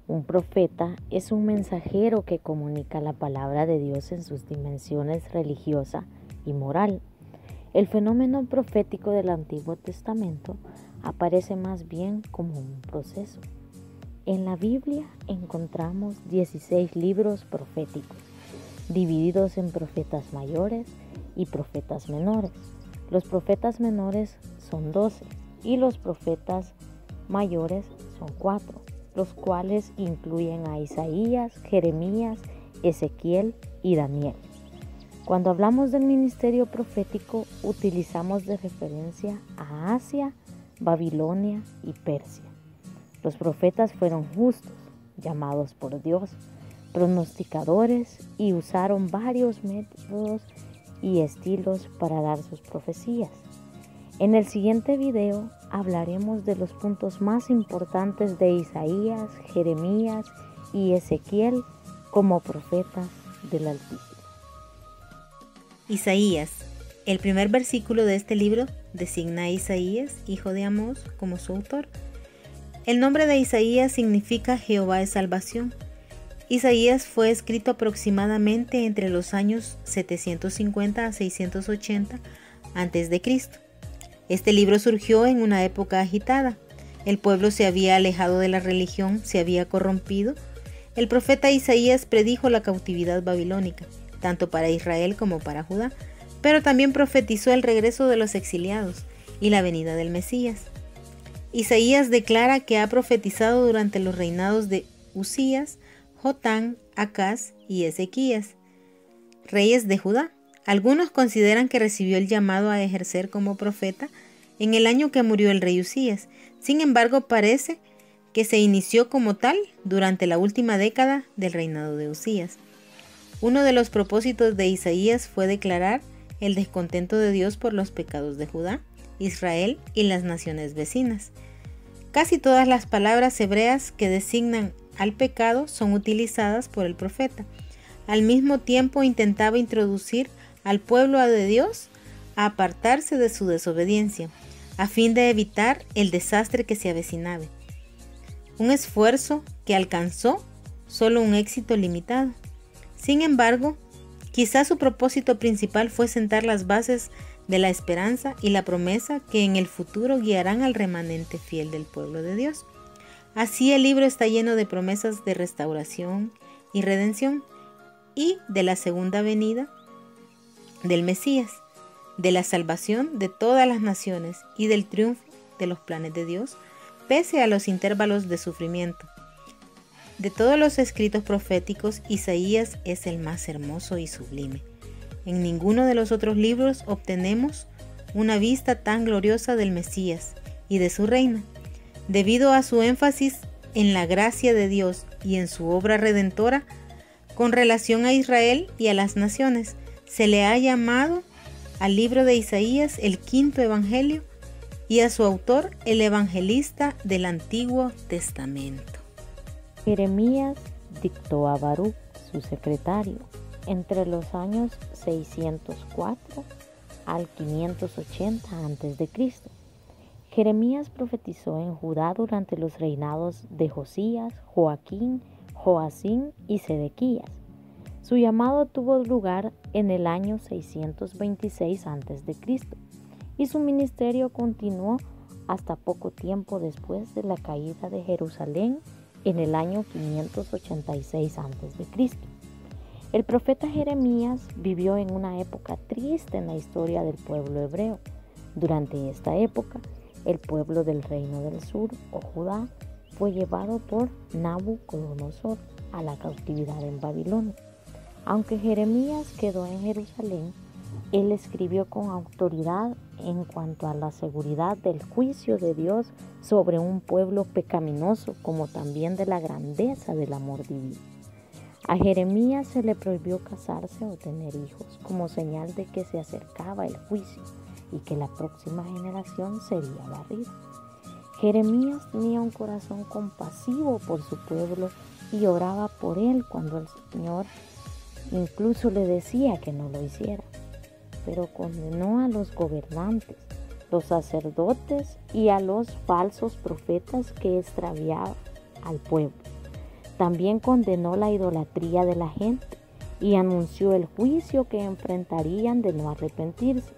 Un profeta es un mensajero que comunica la palabra de Dios en sus dimensiones religiosa y moral. El fenómeno profético del Antiguo Testamento aparece más bien como un proceso. En la Biblia encontramos 16 libros proféticos, divididos en profetas mayores y profetas menores. Los profetas menores son 12 y los profetas mayores son 4, los cuales incluyen a Isaías, Jeremías, Ezequiel y Daniel. Cuando hablamos del ministerio profético, utilizamos de referencia a Asia, Babilonia y Persia. Los profetas fueron justos, llamados por Dios, pronosticadores y usaron varios métodos y estilos para dar sus profecías. En el siguiente video hablaremos de los puntos más importantes de Isaías, Jeremías y Ezequiel como profetas del Altísimo. Isaías. El primer versículo de este libro designa a Isaías, hijo de Amós, como su autor. El nombre de Isaías significa Jehová es salvación. Isaías fue escrito aproximadamente entre los años 750 a 680 a.C. Este libro surgió en una época agitada. El pueblo se había alejado de la religión, se había corrompido. El profeta Isaías predijo la cautividad babilónica, tanto para Israel como para Judá, pero también profetizó el regreso de los exiliados y la venida del Mesías. Isaías declara que ha profetizado durante los reinados de Usías, Jotán, Acaz y Ezequías, reyes de Judá. Algunos consideran que recibió el llamado a ejercer como profeta en el año que murió el rey Usías. Sin embargo, parece que se inició como tal durante la última década del reinado de Usías. Uno de los propósitos de Isaías fue declarar el descontento de Dios por los pecados de Judá, Israel y las naciones vecinas. Casi todas las palabras hebreas que designan al pecado son utilizadas por el profeta. Al mismo tiempo intentaba introducir al pueblo de Dios a apartarse de su desobediencia, a fin de evitar el desastre que se avecinaba. Un esfuerzo que alcanzó solo un éxito limitado. Sin embargo, quizás su propósito principal fue sentar las bases de la esperanza y la promesa que en el futuro guiarán al remanente fiel del pueblo de Dios. Así el libro está lleno de promesas de restauración y redención y de la segunda venida del Mesías, de la salvación de todas las naciones y del triunfo de los planes de Dios, pese a los intervalos de sufrimiento. De todos los escritos proféticos, Isaías es el más hermoso y sublime. En ninguno de los otros libros obtenemos una vista tan gloriosa del Mesías y de su reino. Debido a su énfasis en la gracia de Dios y en su obra redentora con relación a Israel y a las naciones, se le ha llamado al libro de Isaías el quinto evangelio y a su autor el evangelista del Antiguo Testamento. Jeremías dictó a Baruch, su secretario, entre los años 604 al 580 a.C. Jeremías profetizó en Judá durante los reinados de Josías, Joaquín, Joacim y Sedequías. Su llamado tuvo lugar en el año 626 a.C. y su ministerio continuó hasta poco tiempo después de la caída de Jerusalén en el año 586 a.C. El profeta Jeremías vivió en una época triste en la historia del pueblo hebreo. Durante esta época, el pueblo del reino del sur, o Judá, fue llevado por Nabucodonosor a la cautividad en Babilonia. Aunque Jeremías quedó en Jerusalén, él escribió con autoridad en cuanto a la seguridad del juicio de Dios sobre un pueblo pecaminoso, como también de la grandeza del amor divino. A Jeremías se le prohibió casarse o tener hijos, como señal de que se acercaba el juicio y que la próxima generación sería barrida. Jeremías tenía un corazón compasivo por su pueblo y oraba por él cuando el Señor incluso le decía que no lo hiciera, pero condenó a los gobernantes, los sacerdotes y a los falsos profetas que extraviaban al pueblo. También condenó la idolatría de la gente y anunció el juicio que enfrentarían de no arrepentirse.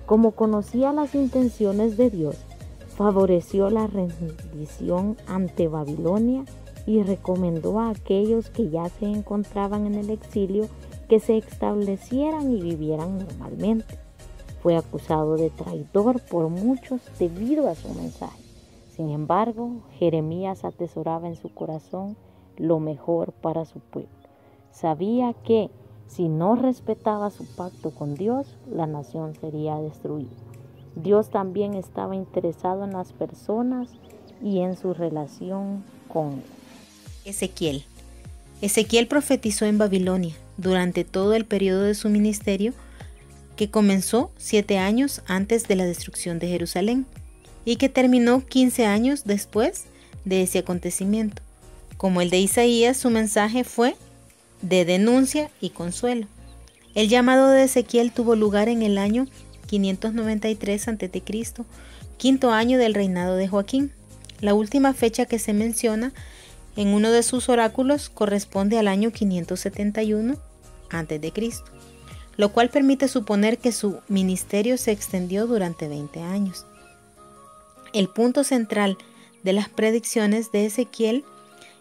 Como conocía las intenciones de Dios, favoreció la rendición ante Babilonia y recomendó a aquellos que ya se encontraban en el exilio que se establecieran y vivieran normalmente. Fue acusado de traidor por muchos debido a su mensaje. Sin embargo, Jeremías atesoraba en su corazón lo mejor para su pueblo. Sabía que si no respetaba su pacto con Dios, la nación sería destruida. Dios también estaba interesado en las personas y en su relación con él. Ezequiel. Ezequiel profetizó en Babilonia durante todo el periodo de su ministerio, que comenzó 7 años antes de la destrucción de Jerusalén y que terminó 15 años después de ese acontecimiento. Como el de Isaías, su mensaje fue de denuncia y consuelo. El llamado de Ezequiel tuvo lugar en el año 593 a.C., quinto año del reinado de Joaquín. La última fecha que se menciona en uno de sus oráculos corresponde al año 571 a.C., lo cual permite suponer que su ministerio se extendió durante 20 años. El punto central de las predicciones de Ezequiel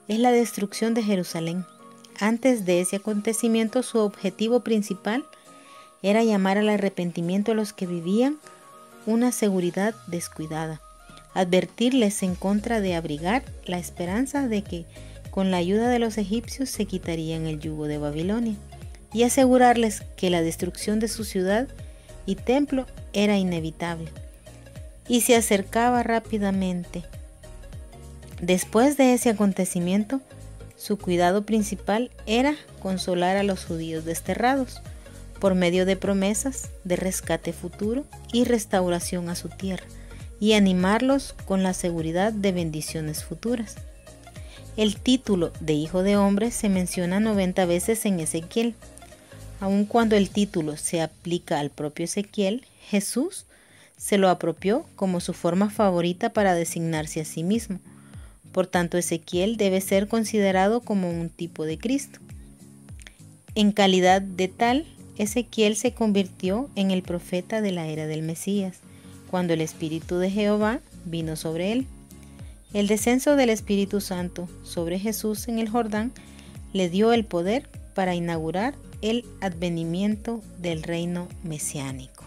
es la destrucción de Jerusalén. Antes de ese acontecimiento, su objetivo principal era llamar al arrepentimiento a los que vivían una seguridad descuidada, advertirles en contra de abrigar la esperanza de que con la ayuda de los egipcios se quitarían el yugo de Babilonia, y asegurarles que la destrucción de su ciudad y templo era inevitable y se acercaba rápidamente. Después de ese acontecimiento, su cuidado principal era consolar a los judíos desterrados por medio de promesas de rescate futuro y restauración a su tierra, y animarlos con la seguridad de bendiciones futuras. El título de Hijo de Hombre se menciona 90 veces en Ezequiel. Aun cuando el título se aplica al propio Ezequiel, Jesús se lo apropió como su forma favorita para designarse a sí mismo. Por tanto, Ezequiel debe ser considerado como un tipo de Cristo. En calidad de tal, Ezequiel se convirtió en el profeta de la era del Mesías, cuando el Espíritu de Jehová vino sobre él. El descenso del Espíritu Santo sobre Jesús en el Jordán le dio el poder para inaugurar el advenimiento del reino mesiánico.